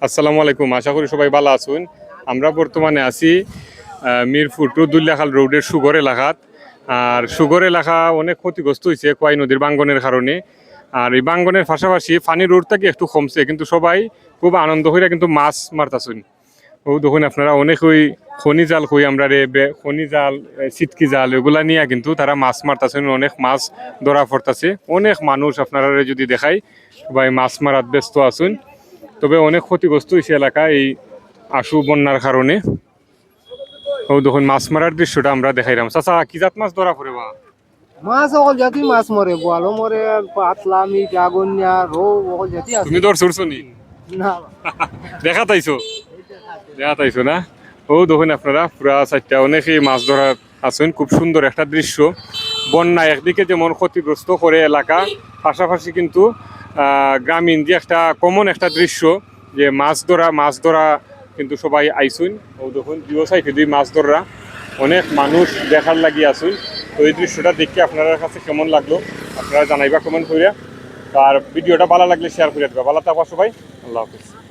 আসসালামু আলাইকুম, আশা করি সবাই ভালো আছেন। আমরা বর্তমানে আছি মিরপুর টু দুল্লাখাল রোডের সুগর এলাকাত। আর সুগর এলাকা অনেক ক্ষতিগ্রস্ত হয়েছে কোয়াই নদীর বাঙ্গনের কারণে। আর এই বাঙ্গনের পাশাপাশি পানির রোডটাকে একটু কমছে, কিন্তু সবাই খুব আনন্দ হইয়া কিন্তু মাছ মারতাছেন। ও দেখুন আপনারা অনেক ওই খনি জাল কই আমরা রে খনি জাল, সিটকি জাল এগুলা নিয়ে কিন্তু তারা মাছ মারতাছেন, অনেক মাছ ধরা পড়তাছে। অনেক মানুষ আপনারা যদি দেখাই সবাই মাছ মারাত ব্যস্ত আছেন। তবে অনেক ক্ষতিগ্রস্ত হয়েছে এলাকা এই আশু বন্যার কারণে। ও দেখুন মাছ মারার দৃশ্যটা আমরা দেখাইলাম। চাচা কি জাত মাছ ধরা পড়ে বা? মাছ অকল জাতি মাছ মরে, বোয়ালো মরে, পাতলা, মিঠা, গন্যা, রৌ অকল জাতি আছে। তুমি ধর চড়ছো নি? না দেখা তাইছো, দেখা তাইছো না? ও দেখুন আপনারা পুরা চারটা অনেকেই মাছ ধরা আছেন। খুব সুন্দর একটা দৃশ্য। বন্যা একদিকে যেমন ক্ষতিগ্রস্ত করে এলাকা, পাশাপাশি কিন্তু গ্রামীণ যে একটা কমন একটা দৃশ্য যে মাছ ধরা কিন্তু সবাই আইসুন। ও দেখুন দুই সাইডে দুই মাছ ধরা অনেক মানুষ দেখার লাগি আসুন। তো এই দৃশ্যটা দেখে আপনার কাছে কেমন লাগলো আপনারা জানাইবা কমেন্ট করে। আর ভিডিওটা ভালো লাগলে শেয়ার করে দেবা। ভালো থাকবা সবাই, আল্লাহ হাফিজ।